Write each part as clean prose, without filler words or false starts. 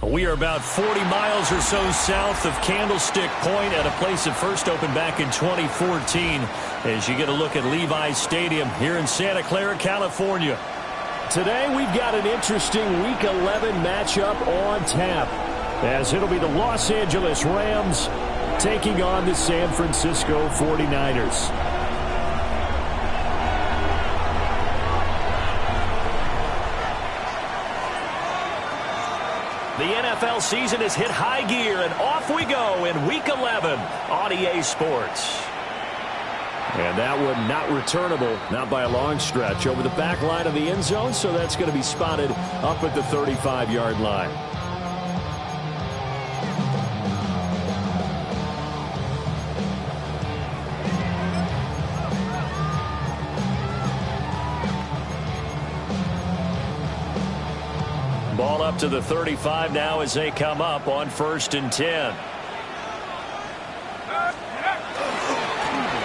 We are about 40 miles or so south of Candlestick Point at a place that first opened back in 2014 as you get a look at Levi's Stadium here in Santa Clara, California. Today we've got an interesting Week 11 matchup on tap as it'll be the Los Angeles Rams taking on the San Francisco 49ers. The NFL season has hit high gear, and off we go in Week 11 on EA Sports. And that one not returnable, not by a long stretch, over the back line of the end zone, so that's going to be spotted up at the 35-yard line. Ball up to the 35 now as they come up on 1st and 10.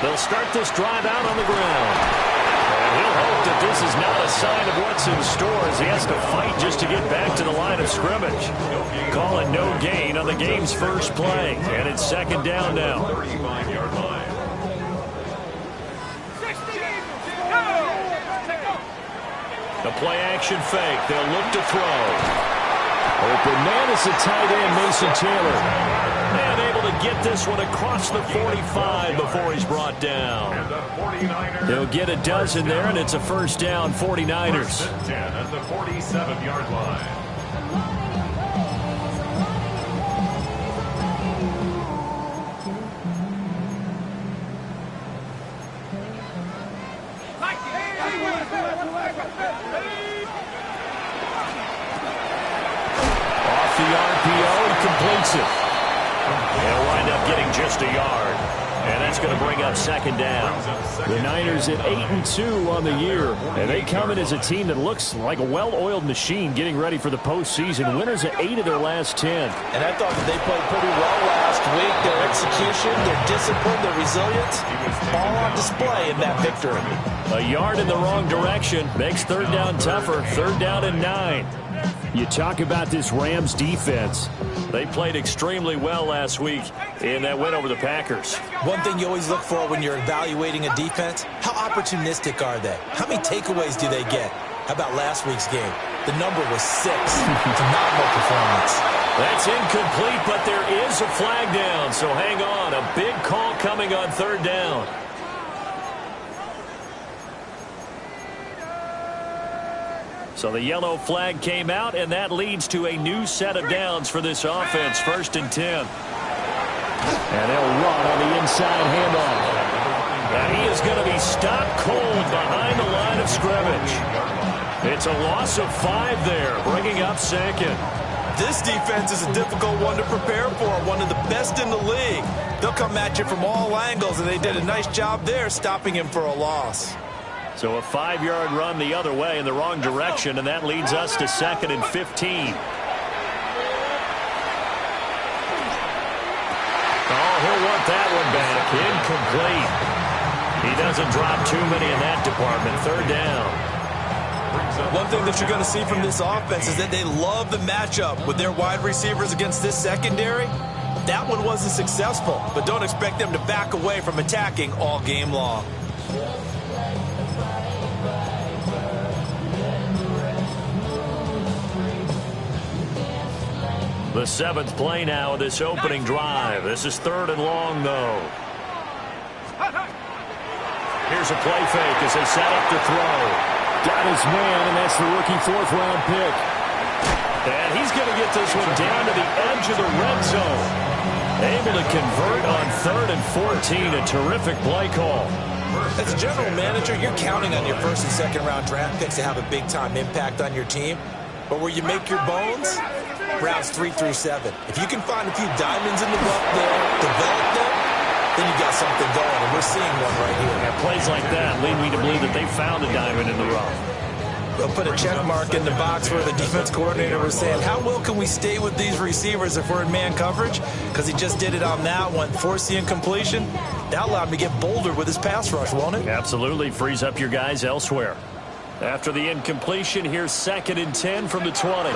They'll start this drive out on the ground. And he'll hope that this is not a sign of what's in store as he has to fight just to get back to the line of scrimmage. Call it no gain on the game's first play. And it's 2nd down now. 35-yard line. The play-action fake. They'll look to throw. Open man is the tight end, Mason Taylor. And able to get this one across the 45 before he's brought down. He'll get a dozen there, and it's a 1st down, 49ers. 1st and 10 at the 47-yard line. Off the RPO, he completes it. He'll wind up getting just a yard. And that's going to bring up 2nd down. The Niners at 8-2 on the year. And they come in as a team that looks like a well-oiled machine getting ready for the postseason. Winners at 8 of their last 10. And I thought that they played pretty well last week. Their execution, their discipline, their resilience, all on display in that victory. A yard in the wrong direction makes 3rd down tougher. 3rd down and 9. You talk about this Rams defense. They played extremely well last week in that win over the Packers. One thing you always look for when you're evaluating a defense, how opportunistic are they? How many takeaways do they get? How about last week's game? The number was 6. Phenomenal performance. That's incomplete, but there is a flag down, so hang on. A big call coming on 3rd down. So the yellow flag came out, and that leads to a new set of downs for this offense. 1st and 10. And they'll run on the inside handoff. And he is going to be stopped cold behind the line of scrimmage. It's a loss of 5 there, bringing up second. This defense is a difficult one to prepare for, one of the best in the league. They'll come at you from all angles, and they did a nice job there stopping him for a loss. So a 5-yard run the other way in the wrong direction, and that leads us to 2nd and 15. Oh, he'll want that one back. Incomplete. He doesn't drop too many in that department. 3rd down. One thing that you're going to see from this offense is that they love the matchup with their wide receivers against this secondary. That one wasn't successful, but don't expect them to back away from attacking all game long. The 7th play now of this opening drive. This is 3rd and long, though. Here's a play fake as they set up to throw. Got his man, and that's the rookie 4th-round pick. And he's going to get this one down to the edge of the red zone. Able to convert on 3rd and 14. A terrific play call. As a general manager, you're counting on your 1st and 2nd-round draft picks to have a big-time impact on your team. But where you make your bones, rounds 3 through 7. If you can find a few diamonds in the rough there, develop them, then you got something going, and we're seeing one right here. Yeah, plays like that lead me to believe that they found a diamond in the rough. They'll put a check mark in the box where the defense coordinator was saying, how well can we stay with these receivers if we're in man coverage? Because he just did it on that one, forced the incompletion. That allowed him to get bolder with his pass rush, won't it? Absolutely, frees up your guys elsewhere. After the incompletion, here's 2nd and 10 from the 20.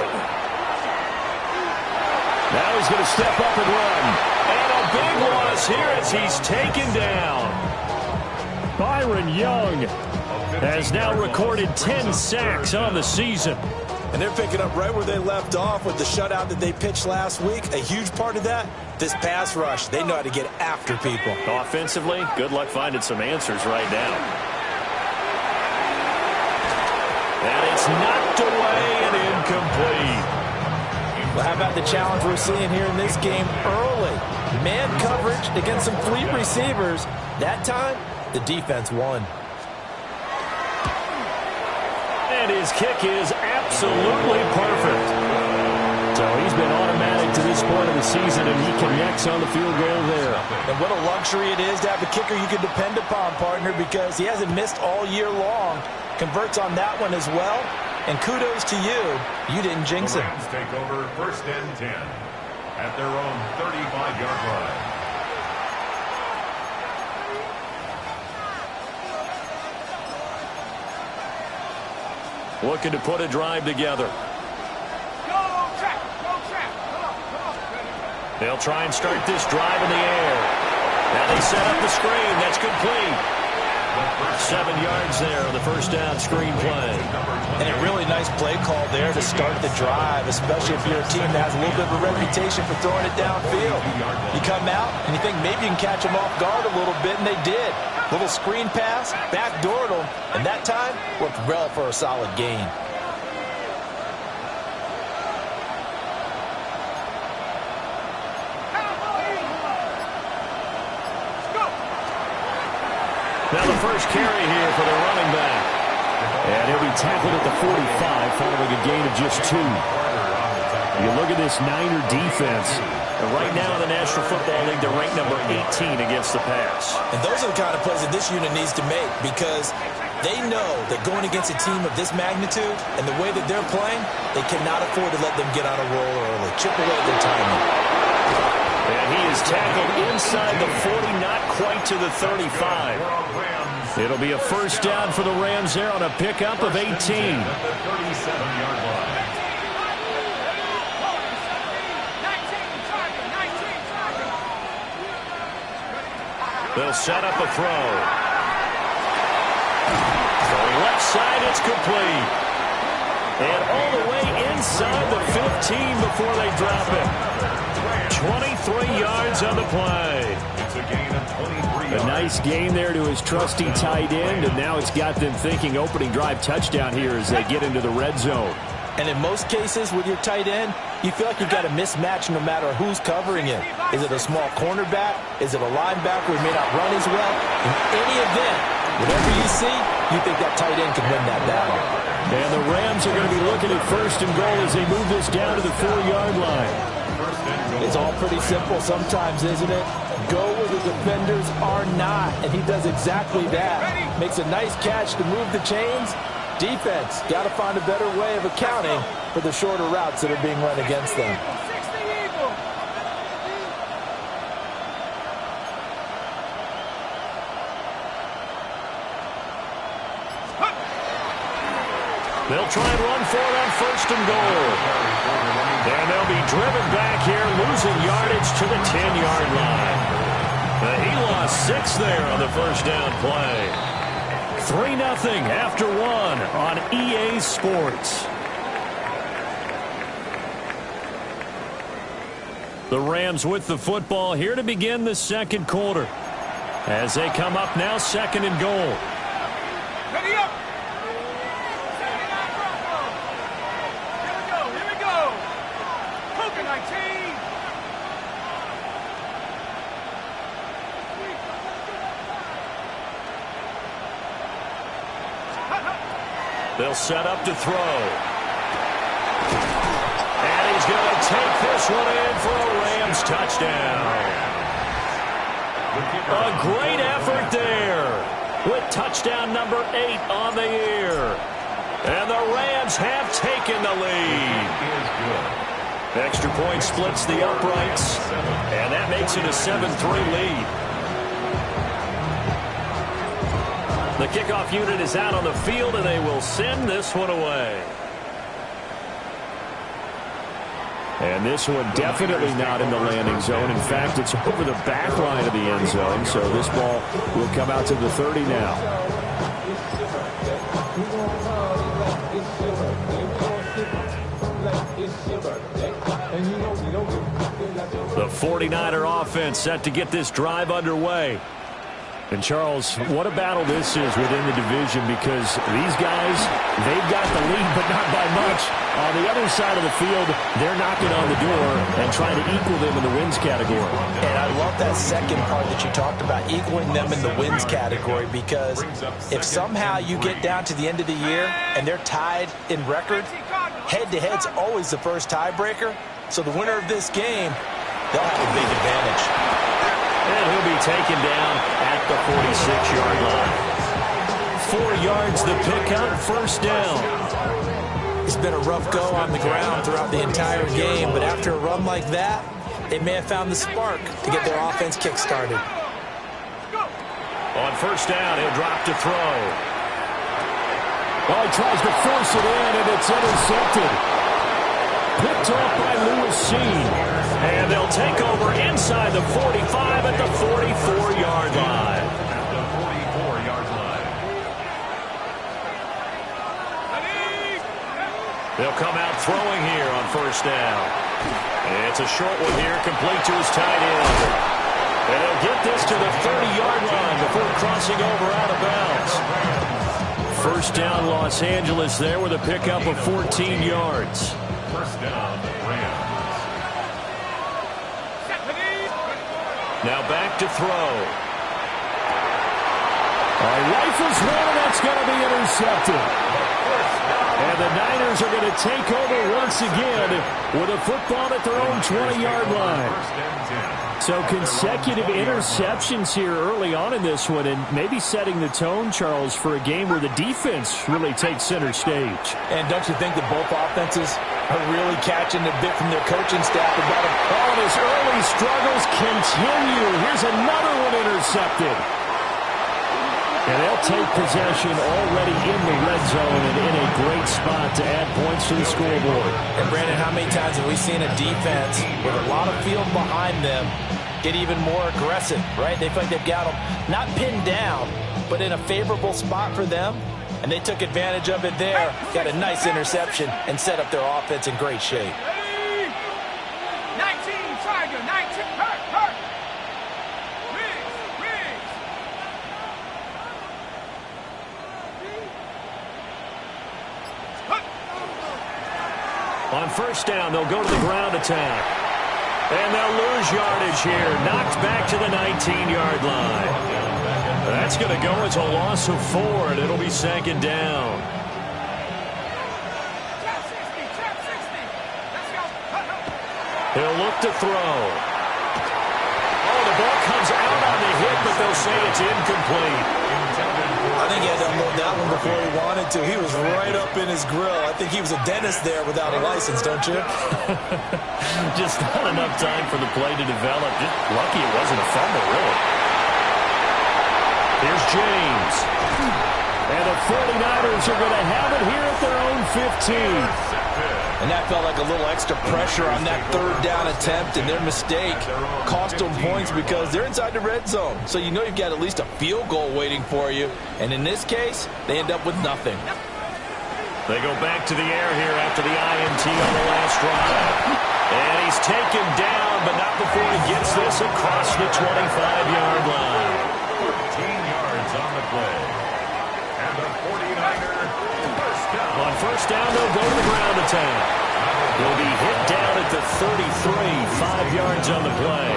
Now he's going to step up and run. And a big loss here as he's taken down. Byron Young has now recorded 10 sacks on the season. And they're picking up right where they left off with the shutout that they pitched last week. A huge part of that, this pass rush. They know how to get after people. Offensively, good luck finding some answers right now. And it's knocked away and incomplete. Well, how about the challenge we're seeing here in this game early? Man coverage against some fleet receivers. That time, the defense won. And his kick is absolutely perfect. So he's been automatic to this point of the season, and he connects on the field goal there. And what a luxury it is to have a kicker you can depend upon, partner, because he hasn't missed all year long. Converts on that one as well. And kudos to you. You didn't jinx it. The Rams take over 1st and 10 at their own 35-yard line. Looking to put a drive together. They'll try and start this drive in the air. Now they set up the screen. That's complete. 7 yards there on the 1st down screen play. And a really nice play call there to start the drive, especially if you're a team that has a little bit of a reputation for throwing it downfield. You come out and you think maybe you can catch them off guard a little bit, and they did. Little screen pass, backdoored them, and that time worked well for a solid gain. Now the first carry here for the running back. And he'll be tackled at the 45 following a gain of just 2. You look at this Niner defense. And right now in the National Football League, they're ranked number 18 against the pass. And those are the kind of plays that this unit needs to make, because they know that going against a team of this magnitude and the way that they're playing, they cannot afford to let them get on a roll early. Chip away at their timing. And he is tackled inside the 40, not quite to the 35. It'll be a 1st down for the Rams there on a pickup of 18. At the 37-yard line. They'll set up a throw. Going left side, it's complete. And all the way inside the 15 before they drop it. 23 yards on the play. It's a gain of 23 yards. A nice gain there to his trusty tight end, and now it's got them thinking opening drive touchdown here as they get into the red zone. And in most cases with your tight end, you feel like you've got a mismatch no matter who's covering it. Is it a small cornerback? Is it a linebacker who may not run as well? In any event, whatever you see, you think that tight end can win that battle. And the Rams are going to be looking at 1st and goal as they move this down to the 4-yard line. It's all pretty simple sometimes, isn't it? Go where the defenders are not, and he does exactly that. Makes a nice catch to move the chains. Defense, got to find a better way of accounting for the shorter routes that are being run against them. They'll try and run for it on 1st and goal. And they'll be driven back here, losing yardage to the 10-yard line. He lost 6 there on the 1st down play. 3-0 after 1 on EA Sports. The Rams with the football here to begin the 2nd quarter. As they come up now, 2nd and goal. Ready up. Here we go. Poker 19. They'll set up to throw. And he's going to take this one in for a Rams touchdown. A great effort there with touchdown number 8 on the year. And the Rams have taken the lead. Extra point splits the uprights, and that makes it a 7-3 lead. The kickoff unit is out on the field, and they will send this one away. And this one definitely not in the landing zone. In fact, it's over the back line of the end zone, so this ball will come out to the 30 now. The 49er offense set to get this drive underway. And, Charles, what a battle this is within the division, because these guys, they've got the lead, but not by much. On the other side of the field, they're knocking on the door and trying to equal them in the wins category. And I love that second part that you talked about, equaling them in the wins category, because if somehow you get down to the end of the year and they're tied in record, head-to-head's always the first tiebreaker. So the winner of this game, they'll have a big advantage. And he'll be taken down at the 46-yard line. 4 yards the pickup, 1st down. It's been a rough go on the ground throughout the entire game, but after a run like that, they may have found the spark to get their offense kick-started. On 1st down, he'll drop to throw. Oh, he tries to force it in, and it's intercepted. Picked off by Lewis. And they'll take over inside the 45 at the 44-yard line. At the 44-yard line. They'll come out throwing here on 1st down. It's a short one here, complete to his tight end. And he'll get this to the 30-yard line before crossing over out of bounds. 1st down, Los Angeles there with a pickup of 14 yards. 1st down, Rams. Now back to throw. Rifles one, and that's going to be intercepted. And the Niners are going to take over once again with a football at their own 20-yard line. So consecutive interceptions here early on in this one, and maybe setting the tone, Charles, for a game where the defense really takes center stage. And don't you think that both offenses are really catching a bit from their coaching staff about it? Oh, and his early struggles continue. Here's another one intercepted. And they'll take possession already in the red zone and in a great spot to add points to the scoreboard. And, Brandon, how many times have we seen a defense with a lot of field behind them get even more aggressive, right? They feel like they've got them not pinned down, but in a favorable spot for them. And they took advantage of it there, got a nice interception, and set up their offense in great shape. 19, Tiger, 19, hurt. On 1st down, they'll go to the ground attack. And they'll lose yardage here. Knocked back to the 19-yard line. That's going to go as a loss of 4, and it'll be second down. He'll look to throw. Oh, the ball comes out on the hit, but they'll say it's incomplete. I think he had to unload that one before he wanted to. He was right up in his grill. I think he was a dentist there without a license, don't you? Just not enough time for the play to develop. Just lucky it wasn't a fumble, really. Here's James. And the 49ers are going to have it here at their own 15. And that felt like a little extra pressure on that third down attempt, and their mistake cost them points because they're inside the red zone. So you know you've got at least a field goal waiting for you. And in this case, they end up with nothing. They go back to the air here after the INT on the last drive. And he's taken down, but not before he gets this across the 25-yard line. 14 yards on the play. And the 49er first down. On first down, they'll go to the ground attack. He'll be hit down at the 33, 5 yards on the play.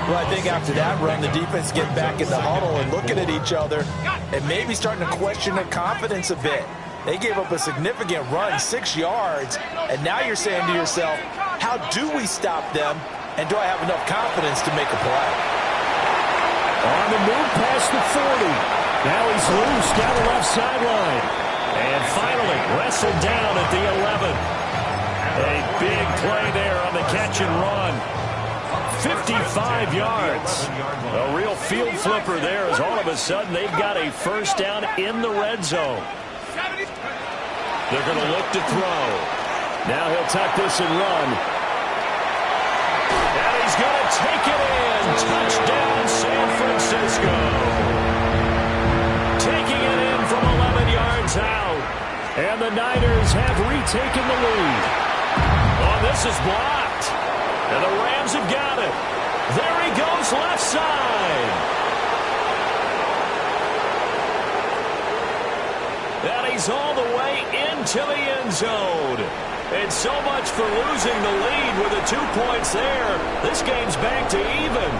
Well, I think after that run, the defense get back in the huddle and looking at each other and maybe starting to question their confidence a bit. They gave up a significant run, 6 yards, and now you're saying to yourself, how do we stop them, and do I have enough confidence to make a play? On the move past the 40. Now he's loose down the left sideline. And finally wrestled down at the 11. A big play there on the catch and run. 55 yards. A real field flipper there as all of a sudden they've got a first down in the red zone. They're going to look to throw. Now he'll tuck this and run. And he's going to take it in. Touchdown, San Francisco. Taking it in from 11 yards out. And the Niners have retaken the lead. Oh, this is blocked. And the Rams have got it. There he goes, left side. And he's all the way into the end zone. And so much for losing the lead with the 2 points there. This game's back to even.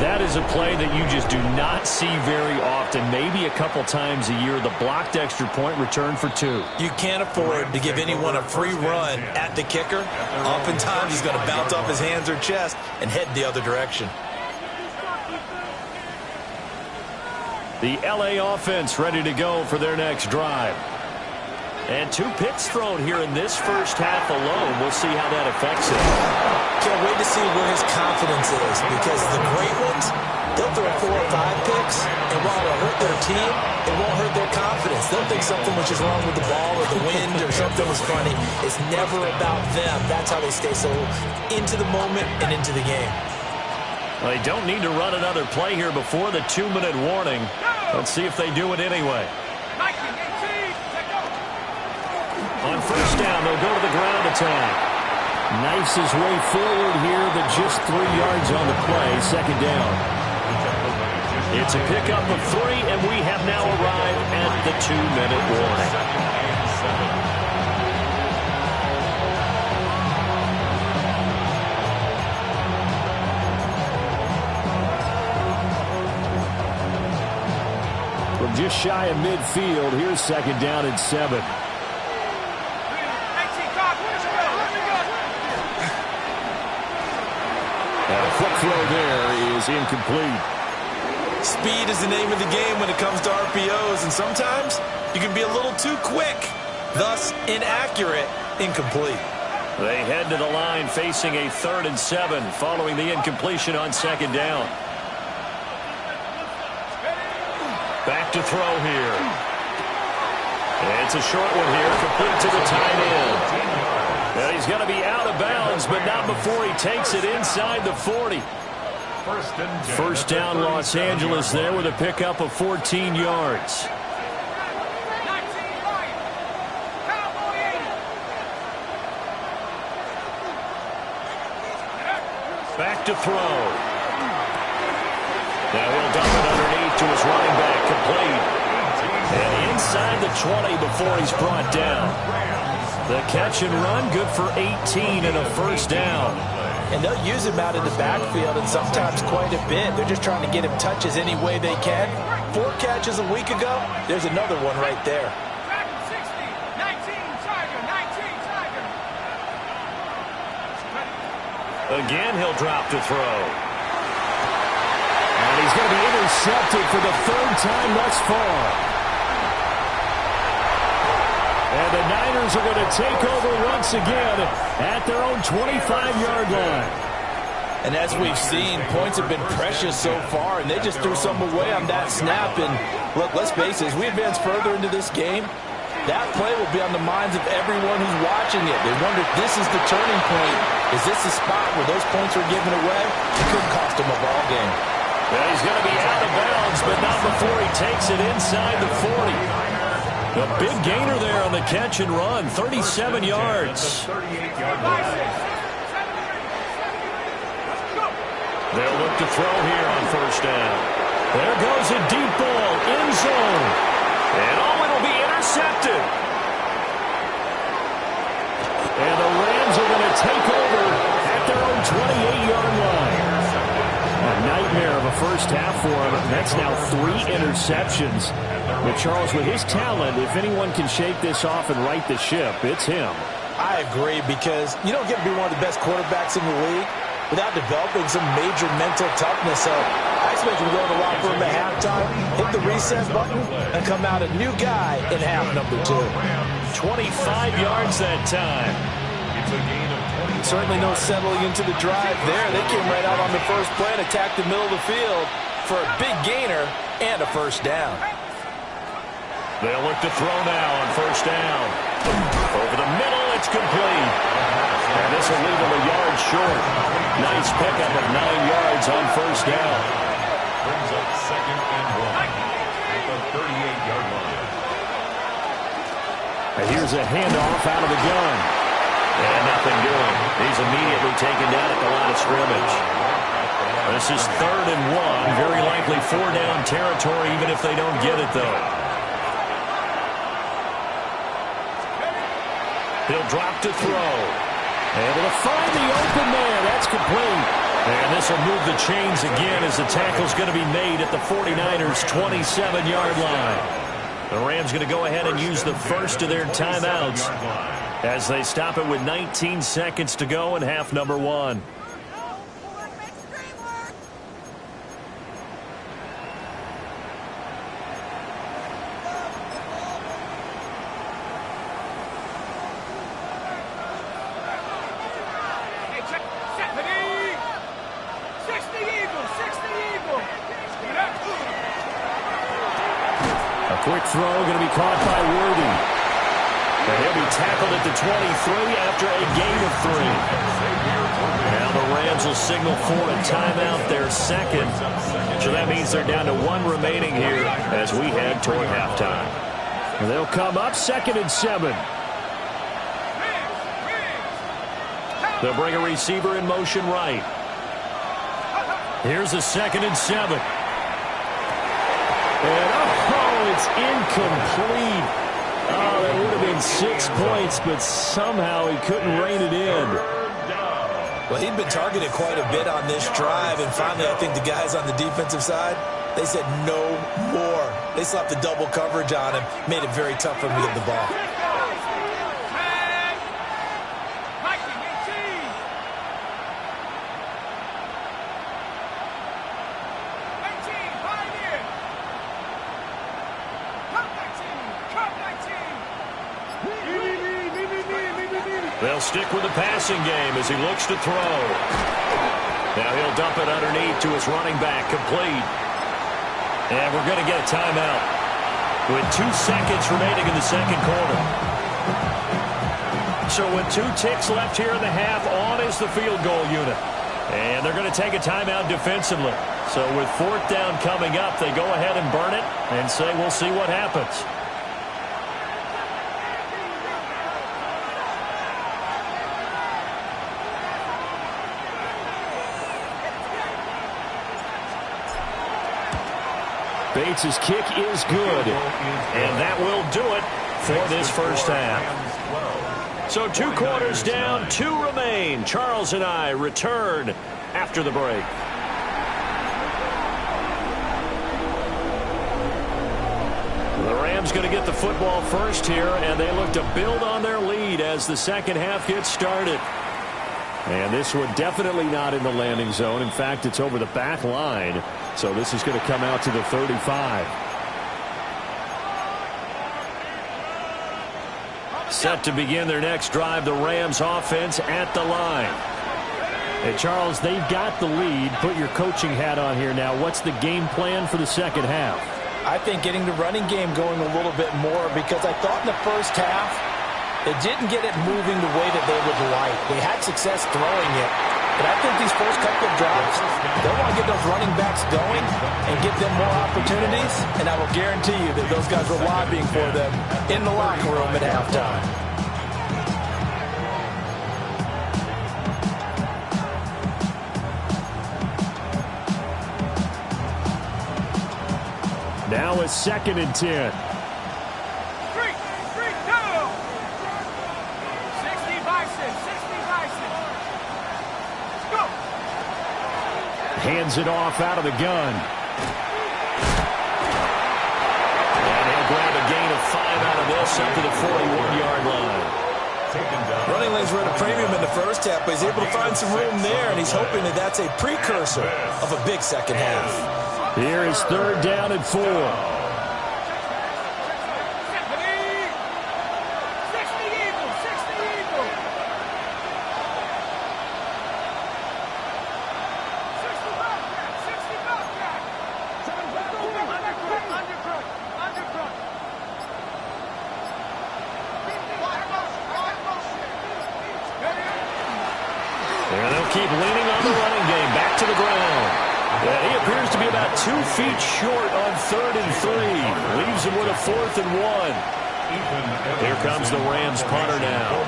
That is a play that you just do not see very often. Maybe a couple times a year, the blocked extra point return for 2. You can't afford to give anyone a free run at the kicker. Oftentimes he's going to bounce off his hands or chest and head the other direction. The LA offense ready to go for their next drive. And 2 picks thrown here in this first half alone. We'll see how that affects it. Can't wait to see where his confidence is, because the great ones, they'll throw 4 or 5 picks, and while it'll hurt their team, it won't hurt their confidence. They'll think something was just wrong with the ball or the wind or something was funny. It's never about them. That's how they stay so into the moment and into the game. Well, they don't need to run another play here before the 2-minute warning. Let's see if they do it anyway. On first down, they'll go to the ground attack. Knifes his way forward here, but just 3 yards on the play, second down. It's a pickup of 3, and we have now arrived at the 2-minute warning. From just shy of midfield, here's second down and 7. A quick throw there is incomplete. Speed is the name of the game when it comes to RPOs, and sometimes you can be a little too quick, thus inaccurate, incomplete. They head to the line facing a 3rd and 7 following the incompletion on second down. Back to throw here. It's a short one here, complete to the tight end. Well, he's going to be out of bounds, but not before he takes it inside the 40. First down, Los Angeles there with a pickup of 14 yards. Back to throw. Now he'll dump it underneath to his running back, complete. And inside the 20 before he's brought down. The catch and run, good for 18 and a first down. And they'll use him out in the backfield and sometimes quite a bit. They're just trying to get him touches any way they can. 4 catches a week ago. There's another one right there. 60, 19, Tiger, 19, Tiger. Again, he'll drop to throw. And he's going to be intercepted for the 3rd time thus far. And the Niners are going to take over once again at their own 25-yard line. And as we've seen, points have been precious so far, and they just threw some away on that snap. And look, let's face it, as we advance further into this game, that play will be on the minds of everyone who's watching it. They wonder if this is the turning point. Is this the spot where those points were given away? It could cost them a ball game. Well, he's going to be out of bounds, but not before he takes it inside the 40. A big gainer there on the catch and run, 37 yards. They'll look to throw here on first down. There goes a deep ball, end zone. And it'll be intercepted. And the Rams are going to take over at their own 28-yard line. A nightmare of a first half for him. That's now 3 interceptions. But Charles, with his talent, if anyone can shake this off and right the ship, it's him. I agree, because you don't get to be one of the best quarterbacks in the league without developing some major mental toughness. So I expect him to go to the locker room at halftime, hit the reset button, and come out a new guy in half number 2. 25 yards that time. It's a gain of 20. Certainly no settling into the drive there. They came right out on the first play and attacked the middle of the field for a big gainer and a first down. They'll look to throw now on first down. Over the middle, it's complete. And this will leave him a yard short. Nice pickup of 9 yards on first down. Brings up 2nd and 1 at the 38-yard line. And here's a handoff out of the gun. And nothing doing. He's immediately taken down at the line of scrimmage. This is 3rd and 1. Very likely 4-down territory, even if they don't get it, though. He'll drop to throw. Able to find the open man. That's complete. And this will move the chains again as the tackle's going to be made at the 49ers' 27-yard line. The Rams going to go ahead and use the first of their timeouts as they stop it with 19 seconds to go in half number 1. Quick throw going to be caught by Worthy. And he'll be tackled at the 23 after a gain of 3. Now the Rams will signal for a timeout, their second. So that means they're down to 1 remaining here as we head toward halftime. And they'll come up 2nd and 7. They'll bring a receiver in motion right. Here's a 2nd and 7. And it's incomplete. Oh, that would have been 6 points, but somehow he couldn't rein it in. Well, he'd been targeted quite a bit on this drive, and finally I think the guys on the defensive side, they said no more. They slapped the double coverage on him, made it very tough for him to get the ball. They'll stick with the passing game as he looks to throw. Now he'll dump it underneath to his running back, complete. And we're going to get a timeout with 2 seconds remaining in the second quarter. So with 2 ticks left here in the half, on is the field goal unit. And they're going to take a timeout defensively. So with 4th down coming up, they go ahead and burn it and say we'll see what happens. Bates' kick is good, and that will do it for this first half. So 2 quarters down, 2 remain. Charles and I return after the break. The Rams going to get the football first here, and they look to build on their lead as the second half gets started. And this one definitely not in the landing zone. In fact, it's over the back line. So this is going to come out to the 35. Set to begin their next drive, the Rams offense at the line. Hey, Charles, they've got the lead. Put your coaching hat on here now. What's the game plan for the second half? I think getting the running game going a little bit more, because I thought in the first half they didn't get it moving the way that they would like. They had success throwing it, but I think these first couple of drives, they want to get those running backs going and give them more opportunities, and I will guarantee you that those guys were lobbying for them in the locker room at halftime. Now it's 2nd and 10. 3, 2. 60 by 6. 60 by 6. Go. Hands it off out of the gun. And he'll grab a gain of 5 out of this up to the 41-yard line. Running lanes were at a premium in the first half, but he's able to find some room there, and he's hoping that that's a precursor of a big second half. Here is 3rd down and 4. 60 Eagles. 60 Eagles. 60 Bobcat. 60 Bobcat. Undercut. And they'll keep leaning on the running game. Back to the ground. Yeah, he appears to be about 2 feet short on 3rd and 3. Leaves him with a 4th and 1. Here comes the Rams punter now.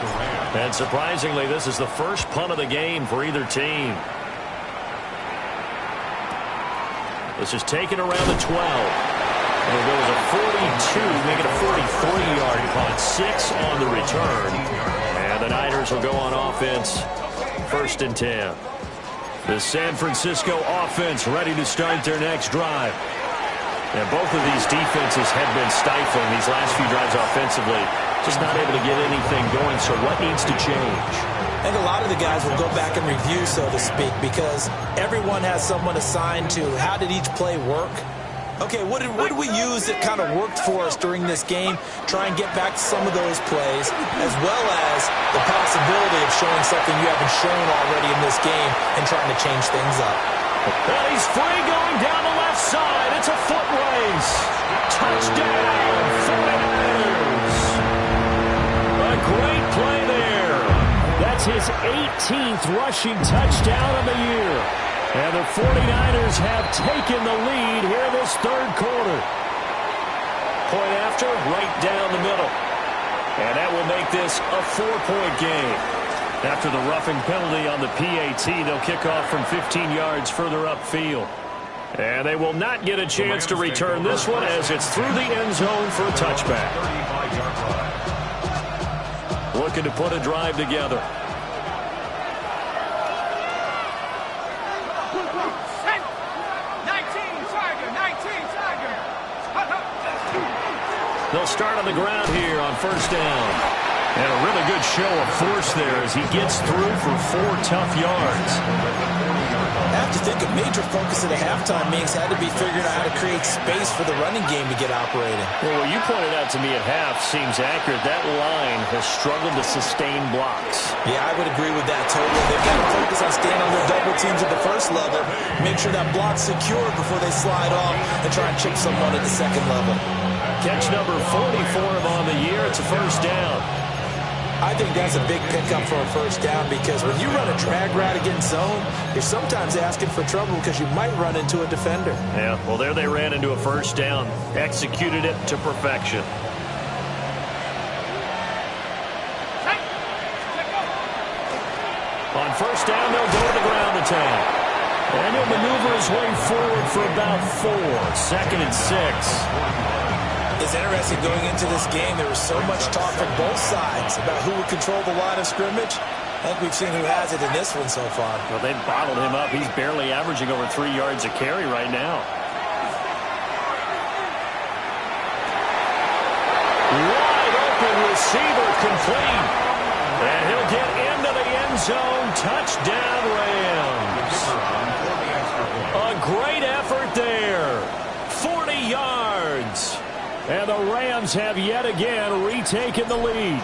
And surprisingly, this is the first punt of the game for either team. This is taken around the 12. And there was a 42, make it a 43-yard punt. 6 on the return. And the Niners will go on offense. 1st and 10. The San Francisco offense ready to start their next drive. And both of these defenses have been stifling these last few drives offensively. Just not able to get anything going, so what needs to change? I think a lot of the guys will go back and review, so to speak, because everyone has someone assigned to how did each play work. Okay, what did we use that kind of worked for us during this game? Try and get back to some of those plays, as well as the possibility of showing something you haven't shown already in this game and trying to change things up. Well, he's free going down the left side. It's a foot race. Touchdown, 49ers. A great play there. That's his 18th rushing touchdown of the year. And the 49ers have taken the lead here in this 3rd quarter. Point after, right down the middle. And that will make this a 4-point game. After the roughing penalty on the PAT, they'll kick off from 15 yards further upfield. And they will not get a chance to return this one as it's through the end zone for a touchback. Looking to put a drive together. They'll start on the ground here on 1st down. And a really good show of force there as he gets through for 4 tough yards. I have to think a major focus at the halftime means had to be figuring out how to create space for the running game to get operating. Well, what you pointed out to me at half seems accurate. That line has struggled to sustain blocks. Yeah, I would agree with that totally. They've got to focus on staying on their double teams at the first level, make sure that block's secure before they slide off and try and chip someone at the second level. Catch number 44 on the year. It's a 1st down. I think that's a big pickup for a 1st down because when you run a drag route against zone, you're sometimes asking for trouble because you might run into a defender. Yeah, well, there they ran into a 1st down. Executed it to perfection. On 1st down, they'll go to the ground attack. And he'll maneuver his way forward for about 4. 2nd and 6. It's interesting going into this game. There was so much talk from both sides about who would control the line of scrimmage. I think we've seen who has it in this one so far. Well, they've bottled him up. He's barely averaging over 3 yards a carry right now. Wide open receiver complete. And he'll get into the end zone. Touchdown, Rams. A great effort there. 40 yards. And the Rams have yet again retaken the lead.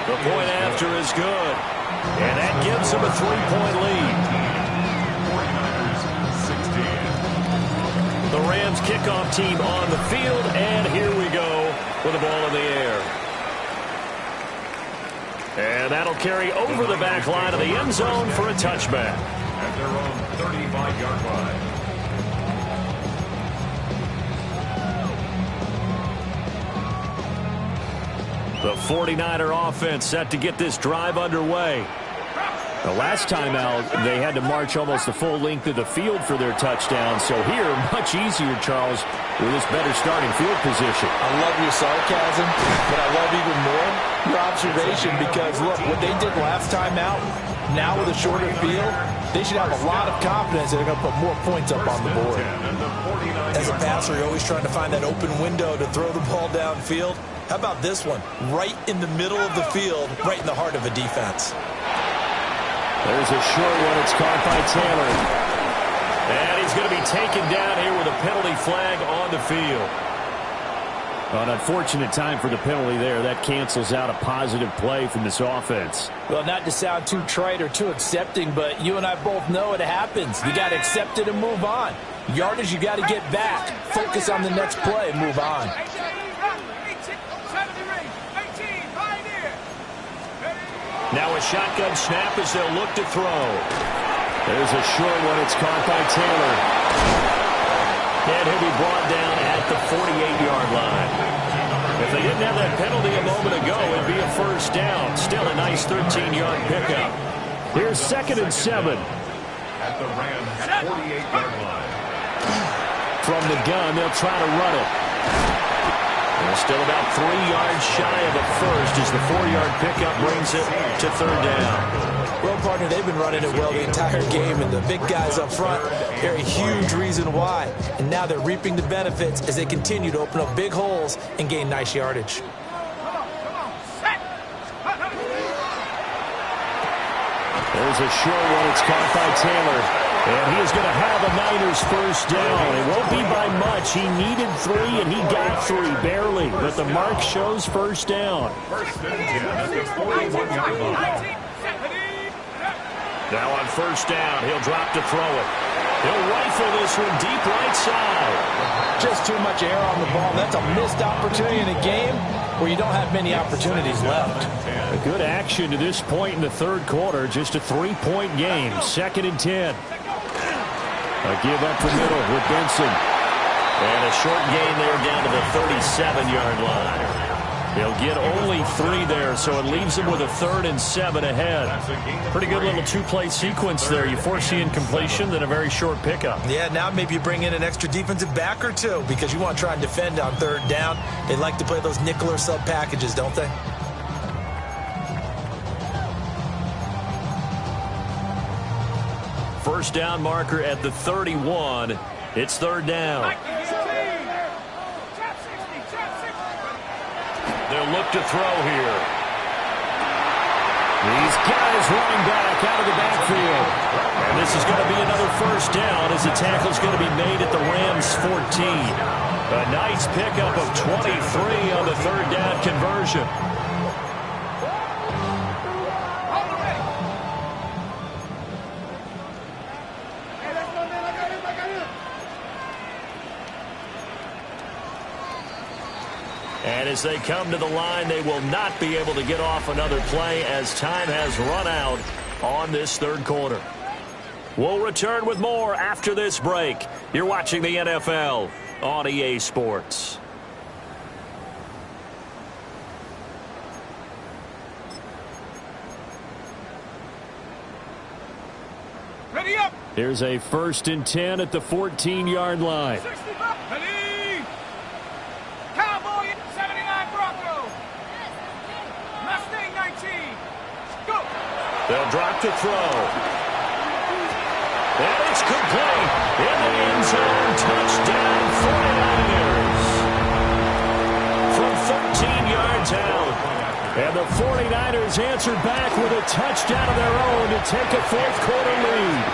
The point after is good. And that gives them a 3-point lead. The Rams kickoff team on the field. And here we go with the ball in the air. And that'll carry over the back line of the end zone for a touchback. At their own 35-yard line. The 49er offense set to get this drive underway. The last time out, they had to march almost the full length of the field for their touchdown. So here, much easier, Charles, with this better starting field position. I love your sarcasm, but I love even more your observation because, look, what they did last time out, now with a shorter field, they should have a lot of confidence that they're going to put more points up on the board. As a passer, you're always trying to find that open window to throw the ball downfield. How about this one? Right in the middle of the field, right in the heart of a defense. There's a short one. It's caught by Taylor. And he's going to be taken down here with a penalty flag on the field. An unfortunate time for the penalty there. That cancels out a positive play from this offense. Well, not to sound too trite or too accepting, but you and I both know it happens. You got to accept it and move on. Yardage, you got to get back. Focus on the next play and move on. Now a shotgun snap as they'll look to throw. There's a short one. It's caught by Taylor. And he'll be brought down at the 48-yard line. If they didn't have that penalty a moment ago, it'd be a first down. Still a nice 13-yard pickup. Here's 2nd and 7. At the Rams' 48-yard line. From the gun, they'll try to run it. Well, still about 3 yards shy of a first as the 4-yard pickup brings it to 3rd down. Well, partner, they've been running it well the entire game, and the big guys up front, they're a huge reason why. And now they're reaping the benefits as they continue to open up big holes and gain nice yardage. There's a short one. It's caught by Taylor. And he is going to have a Niners first down. It won't be by much. He needed 3, and he got 3, barely. But the mark shows first down. First and 10 at the 41-yard line. Now on first down, he'll drop to throw it. He'll rifle this one deep right side. Just too much air on the ball. That's a missed opportunity in a game where you don't have many opportunities left. A good action to this point in the 3rd quarter. Just a 3-point game. 2nd and 10. A give up the middle with Benson. And a short gain there down to the 37-yard line. They'll get only 3 there, so it leaves them with a 3rd and 7 ahead. Pretty good little 2-play sequence there. You force the incompletion, then a very short pickup. Yeah, now maybe you bring in an extra defensive back or 2 because you want to try and defend on 3rd down. They like to play those nickel or sub packages, don't they? First down marker at the 31. It's 3rd down. They'll look to throw here. These guys running back out of the backfield. And this is going to be another first down as the tackle's going to be made at the Rams' 14. A nice pickup of 23 on the 3rd down conversion. And as they come to the line, they will not be able to get off another play as time has run out on this 3rd quarter. We'll return with more after this break. You're watching the NFL on EA Sports. Ready up. Here's a 1st and 10 at the 14-yard line. 65. Ready. Cowboy 79 Bronco. Mustang 19. Go. They'll drop to throw. And it's complete. In the end zone. Touchdown 49ers. From 13 yards out. And the 49ers answer back with a touchdown of their own to take a 4th-quarter lead.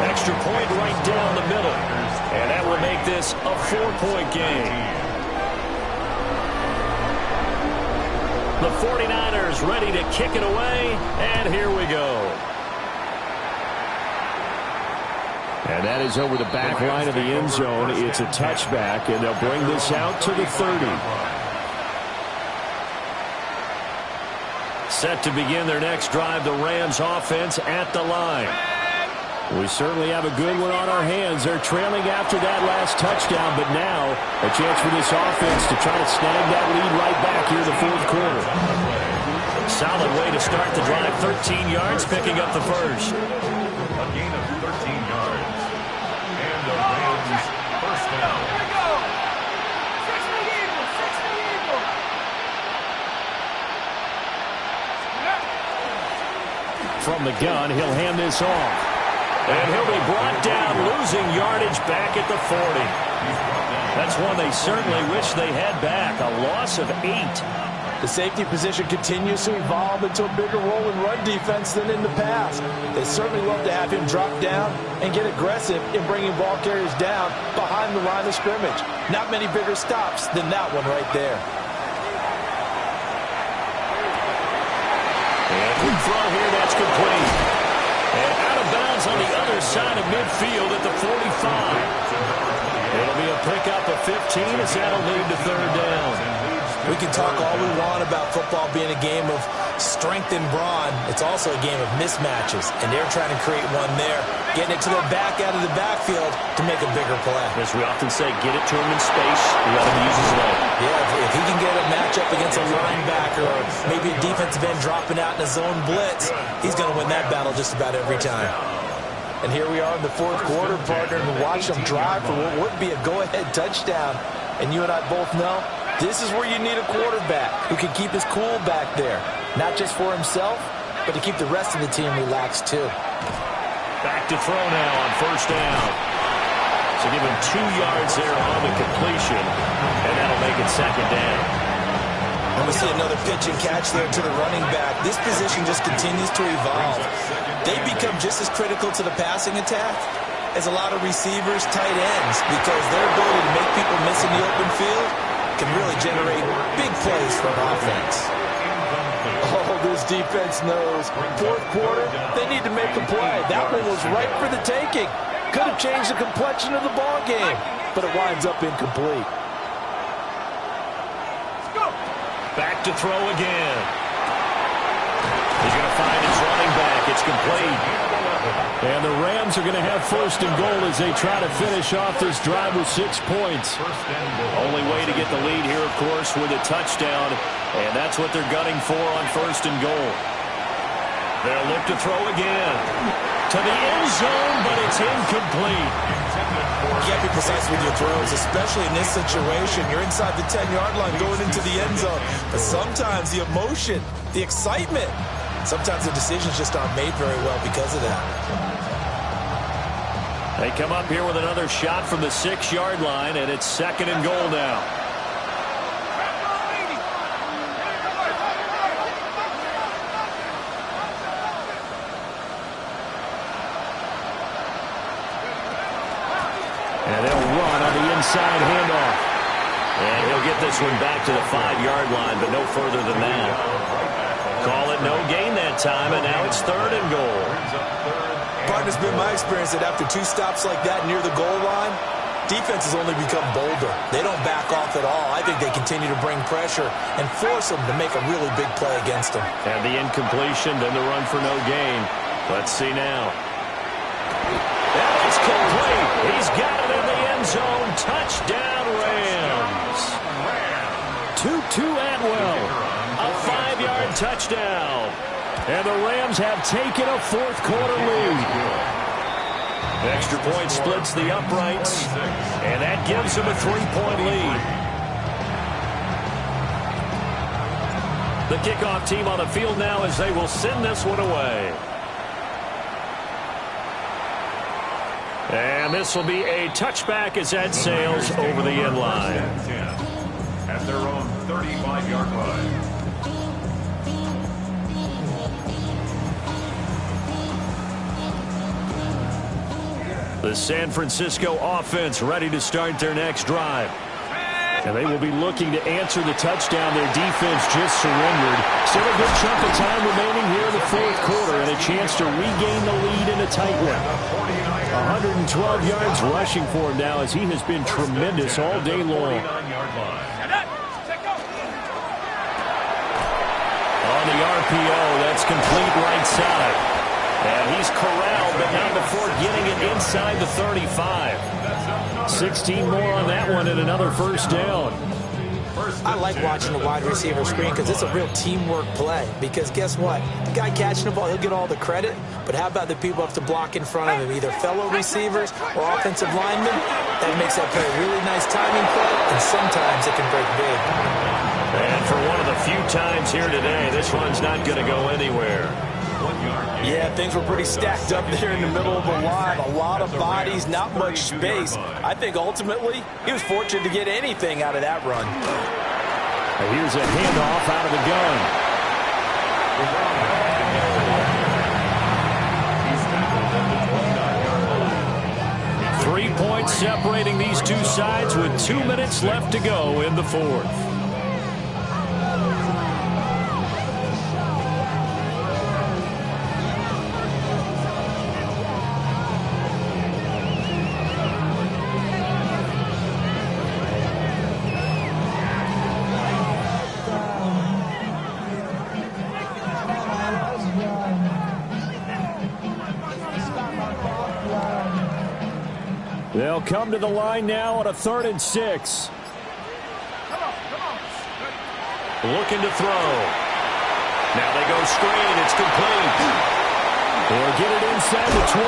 Extra point right down the middle. And that will make this a 4-point game. The 49ers ready to kick it away. And here we go. And that is over the back line of the end zone. It's a touchback, and they'll bring this out to the 30. Set to begin their next drive, the Rams offense at the line. We certainly have a good one on our hands. They're trailing after that last touchdown, but now a chance for this offense to try to snag that lead right back here in the 4th quarter. Solid way to start the drive. 13 yards, picking up the first. A gain of 13 yards. And the Rams first down. Here we go. 60 Eagles. 60 Eagles. From the gun, he'll hand this off. And he'll be brought down, losing yardage back at the 40. That's one they certainly wish they had back. A loss of 8. The safety position continues to evolve into a bigger role in run defense than in the past. They certainly love to have him drop down and get aggressive in bringing ball carriers down behind the line of scrimmage. Not many bigger stops than that one right there. And quick throw here, that's complete. And out of bounds on the other side of midfield at the 45. It'll be a pickup of 15 as that'll lead to 3rd down. We can talk all we want about football being a game of strength and brawn. It's also a game of mismatches, and they're trying to create one there, getting it to their back out of the backfield to make a bigger play. As we often say, get it to him in space, let him use his leg. Yeah, if he can get a matchup against a linebacker or maybe a defensive end dropping out in a zone blitz, he's going to win that battle just about every time. And here we are in the 4th quarter, partner, and watch them drive for what would be a go-ahead touchdown. And you and I both know this is where you need a quarterback who can keep his cool back there. Not just for himself, but to keep the rest of the team relaxed too. Back to throw now on 1st down. So give him 2 yards there on the completion, and that'll make it 2nd down. And we see another pitch and catch there to the running back. This position just continues to evolve. They become just as critical to the passing attack as a lot of receivers, tight ends, because their ability to make people miss in the open field can really generate big plays for an offense. Oh, this defense knows. 4th quarter, they need to make a play. That one was right for the taking. Could have changed the complexion of the ball game, but it winds up incomplete. Back to throw again. He's going to find his running back. It's complete. And the Rams are going to have 1st and goal as they try to finish off this drive with 6 points. Only way to get the lead here, of course, with a touchdown. And that's what they're gunning for on 1st and goal. They'll look to throw again. To the end zone, but it's incomplete. You can't be precise with your throws, especially in this situation. You're inside the 10-yard line going into the end zone. But sometimes the emotion, the excitement, sometimes the decisions just aren't made very well because of that. They come up here with another shot from the 6-yard line, and it's 2nd and goal now. And they'll run on the inside handoff. And he'll get this one back to the 5-yard line, but no further than that. Call it no gain that time, and now it's 3rd and goal. Partner, it's been my experience that after 2 stops like that near the goal line, defenses only become bolder. They don't back off at all. I think they continue to bring pressure and force them to make a really big play against them. And the incompletion, then the run for no gain. Let's see now. That is complete. He's got it in the end zone. Touchdown, Rams. Tutu Atwell. A 5-yard touchdown. And the Rams have taken a 4th quarter lead. Extra point splits the uprights, and that gives them a 3-point lead. The kickoff team on the field now as they will send this one away. And this will be a touchback as that sails over the end line. At their own 35-yard line. The San Francisco offense ready to start their next drive. And they will be looking to answer the touchdown their defense just surrendered. Still a good chunk of time remaining here in the fourth quarter and a chance to regain the lead in a tight one. 112 yards rushing for him now as he has been tremendous all day long. On the RPO, that's complete right side. And he's corralled, but not before getting it inside the 35. 16 more on that one and another first down. I like watching the wide receiver screen because it's a real teamwork play. Because guess what? The guy catching the ball, he'll get all the credit. But how about the people up to block in front of him, either fellow receivers or offensive linemen? That makes that play a really nice timing play, and sometimes it can break big. And for one of the few times here today, this run's not going to go anywhere. Yeah, things were pretty stacked up there in the middle of the line. A lot of bodies, not much space. I think ultimately he was fortunate to get anything out of that run. Here's a handoff out of the gun. 3 points separating these two sides with 2 minutes left to go in the fourth. They'll come to the line now on a 3rd and 6. Looking to throw. Now they go screen. It's complete. They'll get it inside the 20.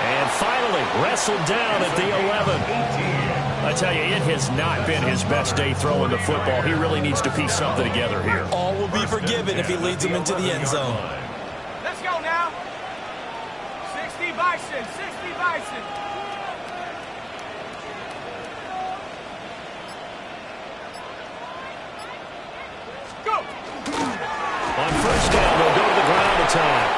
And finally wrestled down at the 11. I tell you, it has not been his best day throwing the football. He really needs to piece something together here. All will be forgiven if he leads them into the end zone. Let's go now. 60 Bison, 60 Bison. On first down, they'll go to the ground a time.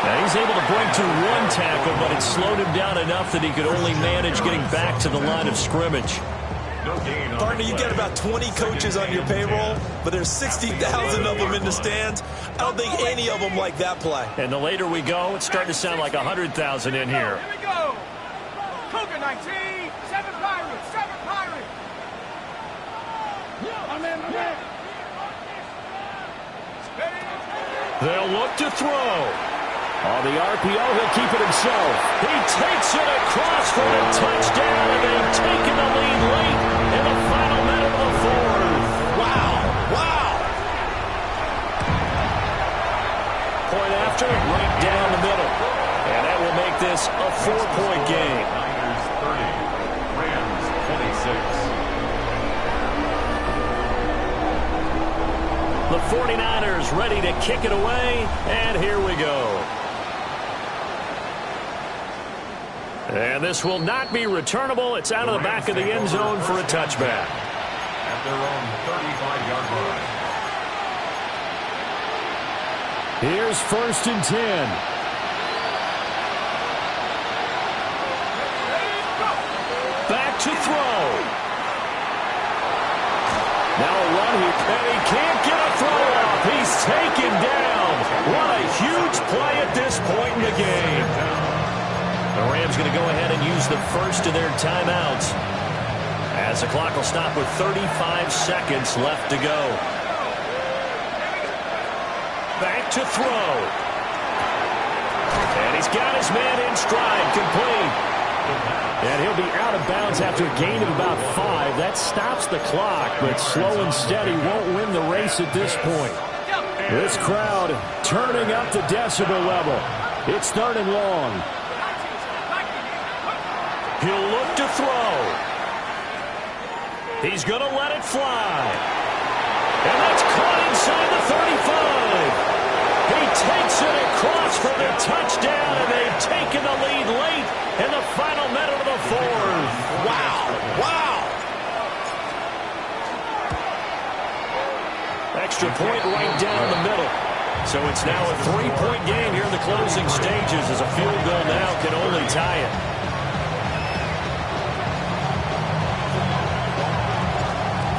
Now he's able to break through one tackle, but it slowed him down enough that he could only manage getting back to the line of scrimmage. Partner, you got about 20 coaches on your payroll, but there's 60,000 of them in the stands. I don't think any of them like that play. And the later we go, it's starting to sound like 100,000 in here. Here we go. Cougar 19, 7 Pirates, 7 Pirates. I'm in, I'm in. They'll look to throw. On the RPO, he'll keep it himself. He takes it across for a touchdown, and they've taken the lead late in the final minute of the fourth. Wow, wow. Point after, right down the middle. And that will make this a 4-point game. Niners 30, Rams 26. The 49ers ready to kick it away, and here we go. And this will not be returnable. It's out of the back of the end zone for a touchback. At their own 35-yard line. Here's 1st and 10. Back to throw. Now a run here, and he can't get a throw off. He's taken down. What a huge play at this point in the game. The Rams going to go ahead and use the first of their timeouts, as the clock will stop with 35 seconds left to go. Back to throw. And he's got his man in stride, complete. And he'll be out of bounds after a gain of about 5. That stops the clock, but slow and steady won't win the race at this point. This crowd turning up the decibel level. It's 3rd and long. He'll look to throw. He's going to let it fly. And that's caught inside the 35. He takes it across for the touchdown, and they've taken the lead late in the final minute of the fourth. Wow. Wow. Extra point right down the middle. So it's now a 3-point game here in the closing stages as a field goal now can only tie it.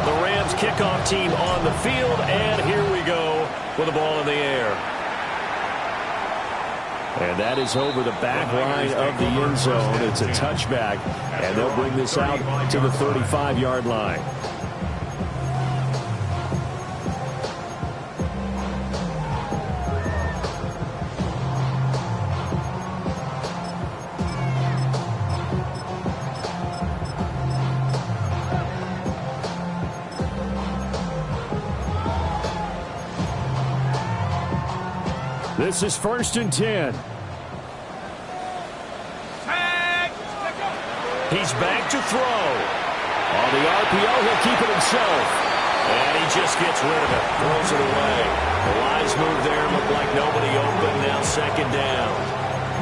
The Rams kickoff team on the field, and here we go with the ball in the air. And that is over the back line of the end zone. It's a touchback, and they'll bring this out to the 35-yard line. This is 1st and 10. He's back to throw. On the RPO, he'll keep it himself. And he just gets rid of it. Throws it away. The wise move there. Looked like nobody open. Now 2nd down.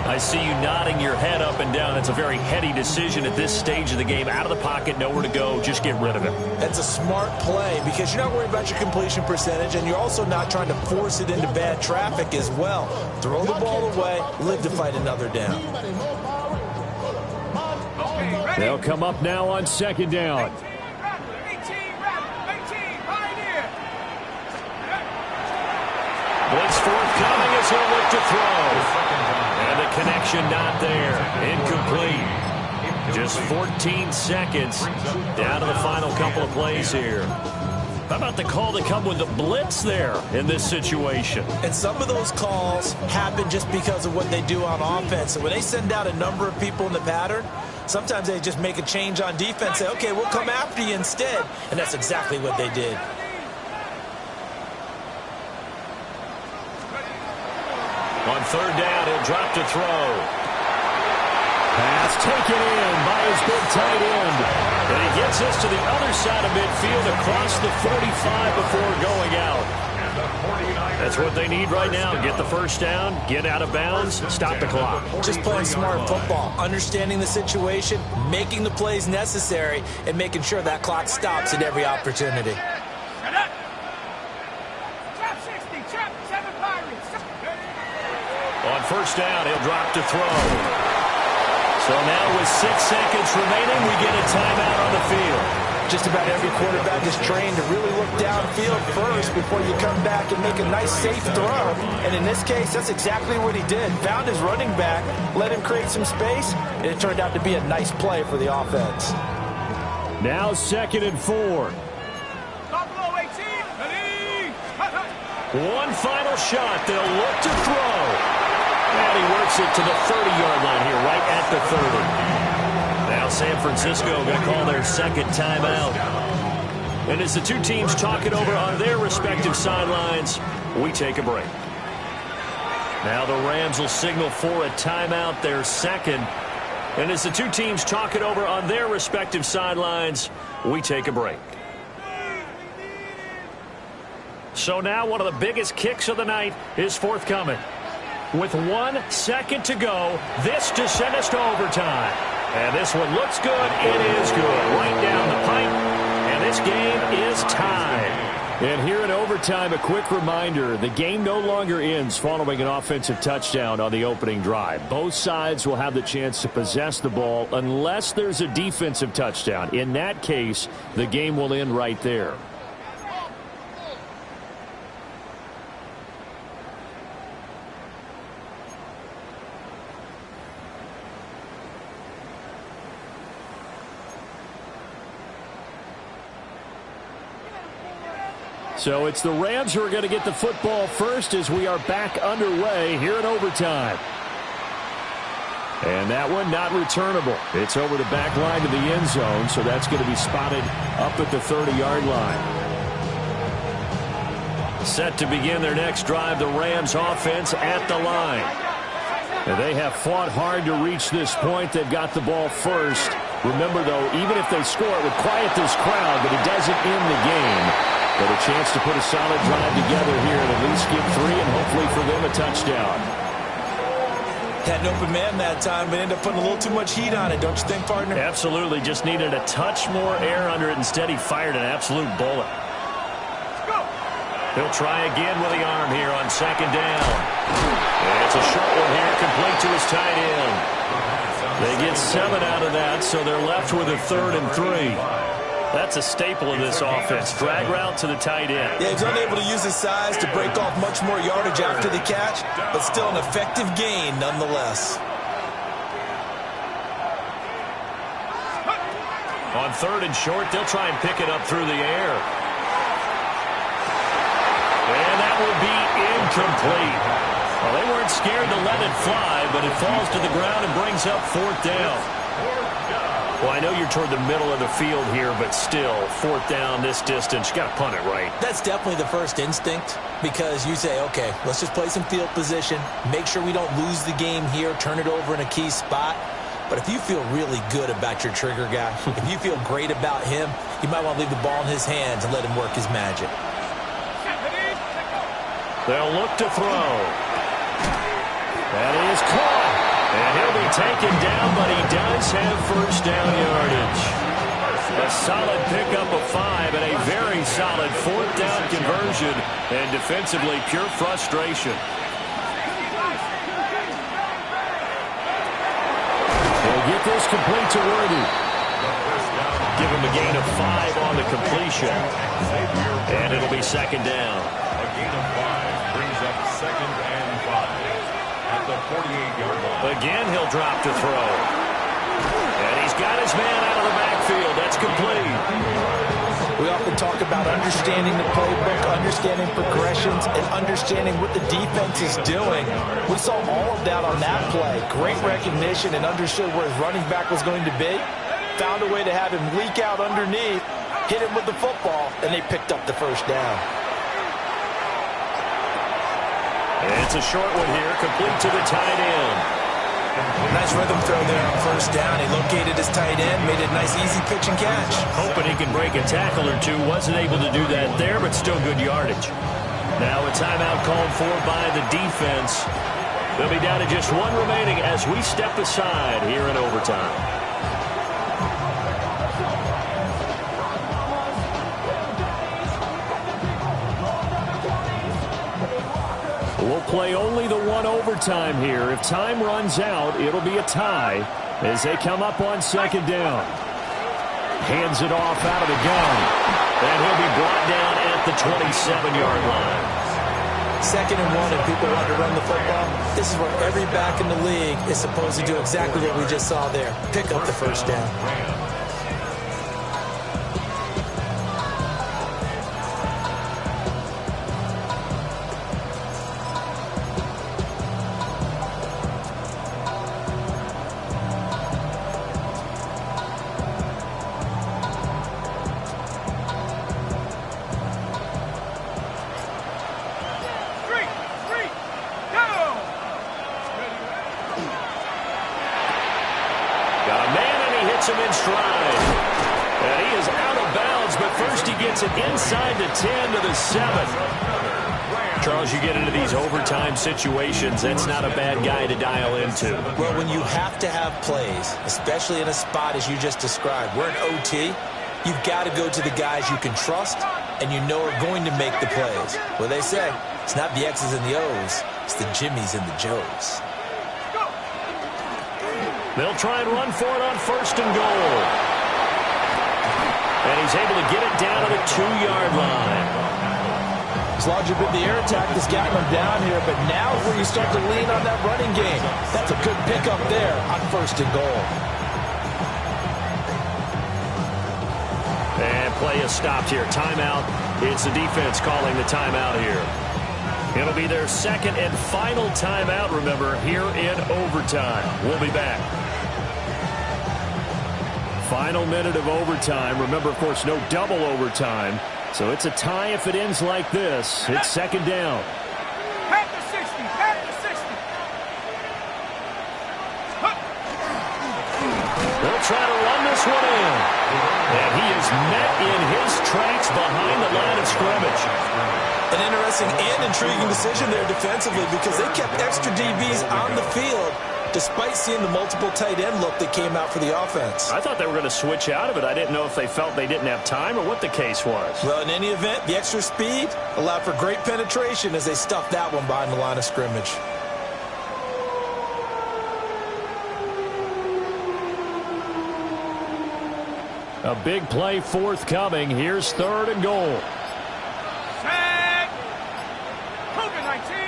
I see you nodding your head up and down. It's a very heady decision at this stage of the game. Out of the pocket, nowhere to go. Just get rid of it. That's a smart play because you're not worried about your completion percentage, and you're also not trying to force it into bad traffic as well. Throw the ball away, live to fight another down. They'll come up now on 2nd down. Blitz forthcoming as he'll look to throw. And the connection not there. Incomplete. Just 14 seconds down to the final couple of plays here. How about the call to come with the blitz there in this situation? And some of those calls happen just because of what they do on offense. And when they send out a number of people in the pattern, sometimes they just make a change on defense, say, okay, we'll come after you instead. And that's exactly what they did. On 3rd down, he'll drop to throw. Pass taken in by his big tight end. And he gets us to the other side of midfield across the 45 before going out. That's what they need right now. Get the 1st down, get out of bounds, stop the clock. Just playing smart football, understanding the situation, making the plays necessary, and making sure that clock stops at every opportunity. On 1st down, he'll drop to throw. So now with 6 seconds remaining, we get a timeout on the field. Just about every quarterback is trained to really look downfield first before you come back and make a nice, safe throw. And in this case, that's exactly what he did. Found his running back, let him create some space, and it turned out to be a nice play for the offense. Now 2nd and 4. One final shot. They'll look to throw. And he works it to the 30-yard line here, right at the 30. Now San Francisco going to call their 2nd timeout. And as the two teams talk it over on their respective sidelines, we take a break. Now the Rams will signal for a timeout, their 2nd. And as the two teams talk it over on their respective sidelines, we take a break. So now one of the biggest kicks of the night is forthcoming. With 1 second to go, this to send us to overtime. And this one looks good. It is good. Right down the pipe. And this game is tied. And here in overtime, a quick reminder, the game no longer ends following an offensive touchdown on the opening drive. Both sides will have the chance to possess the ball unless there's a defensive touchdown. In that case, the game will end right there. So it's the Rams who are going to get the football first as we are back underway here in overtime. And that one not returnable. It's over the back line of the end zone, so that's going to be spotted up at the 30-yard line. Set to begin their next drive, the Rams offense at the line. And they have fought hard to reach this point. They've got the ball first. Remember, though, even if they score, it would quiet this crowd, but it doesn't end the game. But a chance to put a solid drive together here and at least get 3 and hopefully for them a touchdown. Had an open man that time, but ended up putting a little too much heat on it, don't you think, partner? Absolutely. Just needed a touch more air under it. Instead, he fired an absolute bullet. He'll try again with the arm here on second down. And it's a short one here, complete to his tight end. They get 7 out of that, so they're left with a 3rd and 3. That's a staple of this offense. Drag route to the tight end. Yeah, he's unable to use his size to break off much more yardage after the catch, but still an effective gain nonetheless. On 3rd and short, they'll try and pick it up through the air. And that will be incomplete. Well, they weren't scared to let it fly, but it falls to the ground and brings up 4th down. Well, I know you're toward the middle of the field here, but still, 4th down this distance, you got to punt it right. That's definitely the first instinct because you say, okay, let's just play some field position, make sure we don't lose the game here, turn it over in a key spot. But if you feel really good about your trigger guy, if you feel great about him, you might want to leave the ball in his hands and let him work his magic. They'll look to throw. That is caught. And he'll be taken down, but he does have first down yardage. A solid pickup of 5 and a very solid 4th down conversion. And defensively, pure frustration. They'll get this complete to Worthy. Give him a gain of 5 on the completion. And it'll be second down. A gain of 5 brings up 2nd and 5 at the 48-yard line. Again, he'll drop to throw. And he's got his man out of the backfield. That's complete. We often talk about understanding the playbook, understanding progressions, and understanding what the defense is doing. We saw all of that on that play. Great recognition and understood where his running back was going to be. Found a way to have him leak out underneath, hit him with the football, and they picked up the first down. It's a short one here, complete to the tight end. Nice rhythm throw there on first down. He located his tight end, made it a nice easy pitch and catch. Hoping he can break a tackle or two. Wasn't able to do that there, but still good yardage. Now a timeout called for by the defense. They'll be down to just 1 remaining as we step aside here in overtime. We'll play only the 1 overtime here. If time runs out, it'll be a tie as they come up on second down. Hands it off out of the gun. And he'll be brought down at the 27-yard line. 2nd and 1 and people want to run the football. This is where every back in the league is supposed to do exactly what we just saw there. Pick up the first down. Him in stride. And he is out of bounds, but first he gets it inside the 10 to the 7. Charles, you get into these overtime situations, that's not a bad guy to dial into. Well, when you have to have plays, especially in a spot as you just described, we're in OT, you've got to go to the guys you can trust and you know are going to make the plays. Well, they say, it's not the X's and the O's, it's the Jimmies and the Joes. They'll try and run for it on 1st and goal. And he's able to get it down to the 2-yard line. It's largely been the air attack that's gotten him down here, but now is where you start to lean on that running game. That's a good pickup there on 1st and goal. And play is stopped here. Timeout. It's the defense calling the timeout here. It'll be their 2nd and final timeout, remember, here in overtime. We'll be back. Final minute of overtime. Remember, of course, no double overtime. So it's a tie if it ends like this. It's second down. At the 60, at the 60. one in. And he is met in his tracks behind the line of scrimmage. An interesting and intriguing decision there defensively because they kept extra DBs on the field despite seeing the multiple tight end look that came out for the offense. I thought they were going to switch out of it. I didn't know if they felt they didn't have time or what the case was. Well, in any event, the extra speed allowed for great penetration as they stuffed that one behind the line of scrimmage. A big play forthcoming. Here's 3rd and goal. Set. Cougar 19.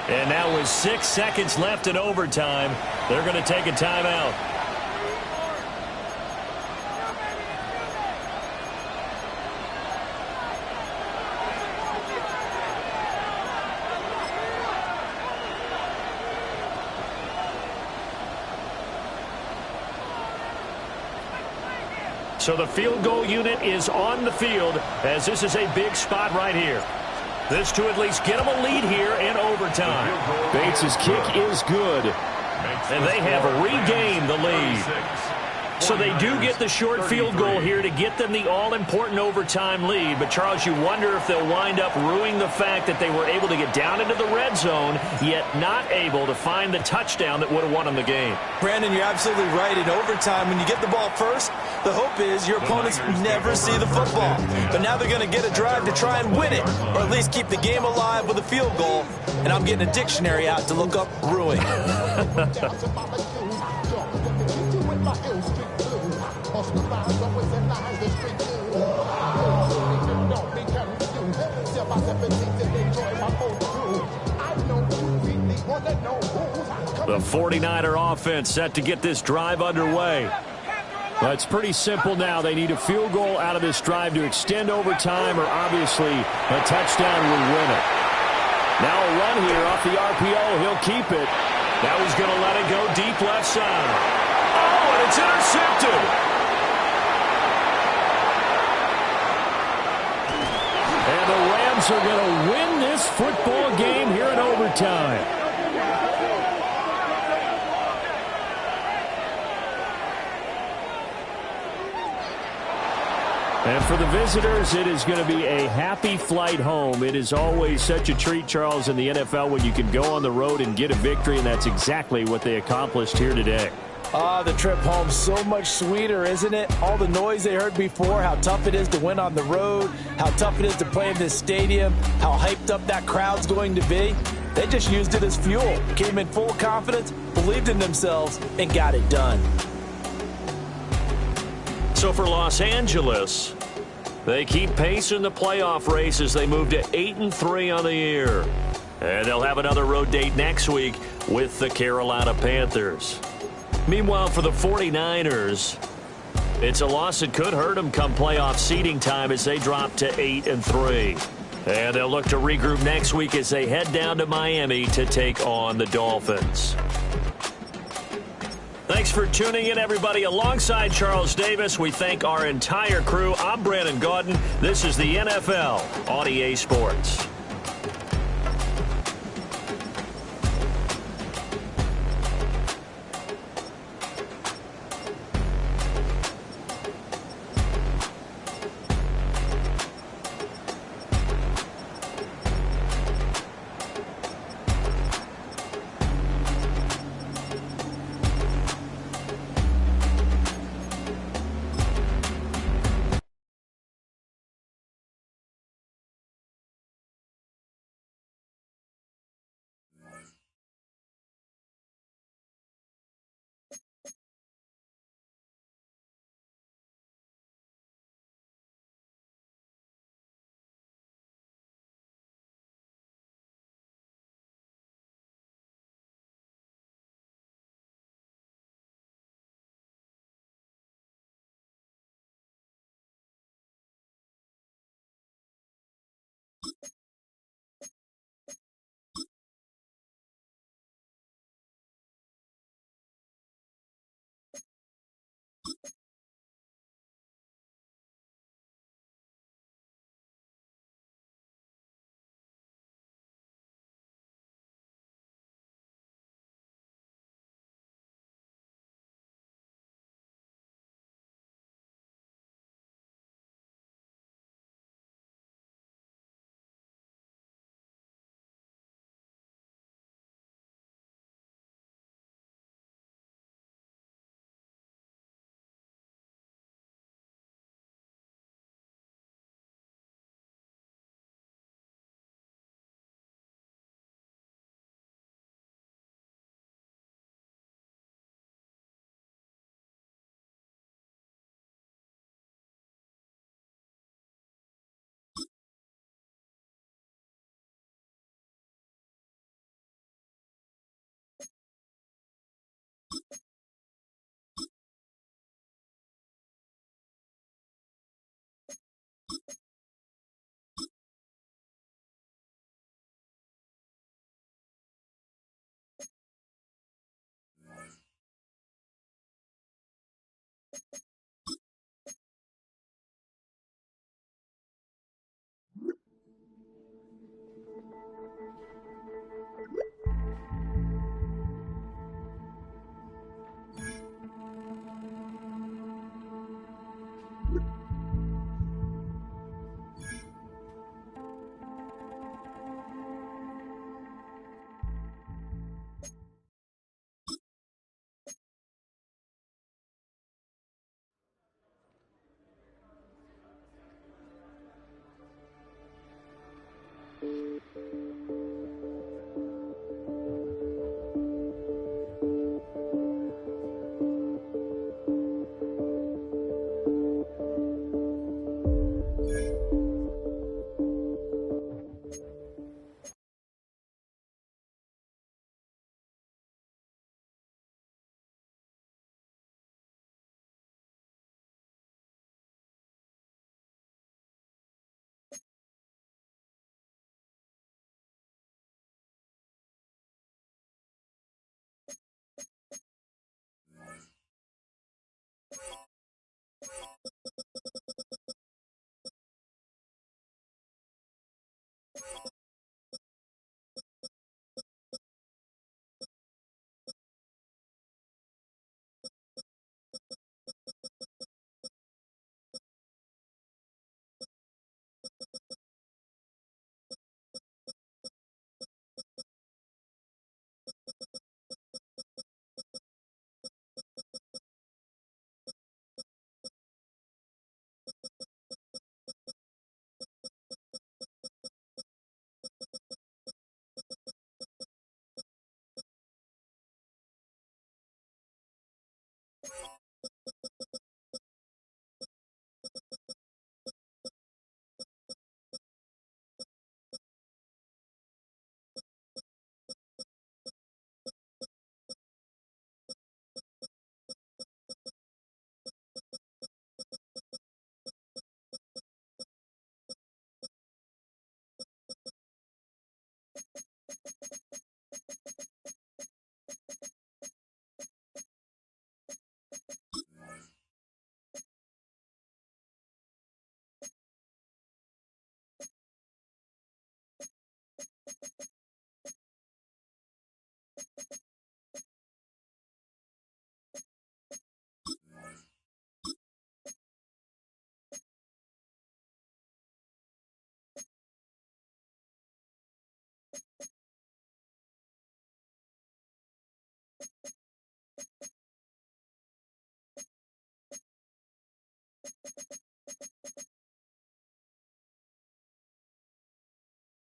And now with 6 seconds left in overtime, they're going to take a timeout. So the field goal unit is on the field as this is a big spot right here. This to at least get them a lead here in overtime. Bates' kick is good. And they have regained the lead. So they do get the short field goal here to get them the all-important overtime lead. But, Charles, you wonder if they'll wind up ruining the fact that they were able to get down into the red zone, yet not able to find the touchdown that would have won them the game. Brandon, you're absolutely right. In overtime, when you get the ball first, the hope is your opponents never see the football. But now they're going to get a drive to try and win it, or at least keep the game alive with a field goal. And I'm getting a dictionary out to look up ruin. The 49er offense set to get this drive underway. Well, it's pretty simple now. They need a field goal out of this drive to extend overtime, or obviously a touchdown will win it. Now a run here off the RPO. He'll keep it. That was going to let it go deep left side. Oh, and it's intercepted. And the Rams are going to win this football game here in overtime. And for the visitors, it is going to be a happy flight home. It is always such a treat, Charles, in the NFL when you can go on the road and get a victory, and that's exactly what they accomplished here today. The trip home so much sweeter, isn't it? All the noise they heard before, how tough it is to win on the road, how tough it is to play in this stadium, how hyped up that crowd's going to be. They just used it as fuel, came in full confidence, believed in themselves, and got it done. So for Los Angeles, they keep pace in the playoff race as they move to 8-3 on the year. And they'll have another road date next week with the Carolina Panthers. Meanwhile, for the 49ers, it's a loss that could hurt them come playoff seeding time as they drop to 8-3. And they'll look to regroup next week as they head down to Miami to take on the Dolphins. Thanks for tuning in, everybody. Alongside Charles Davis, we thank our entire crew. I'm Brandon Gaudin. This is the NFL on EA Sports.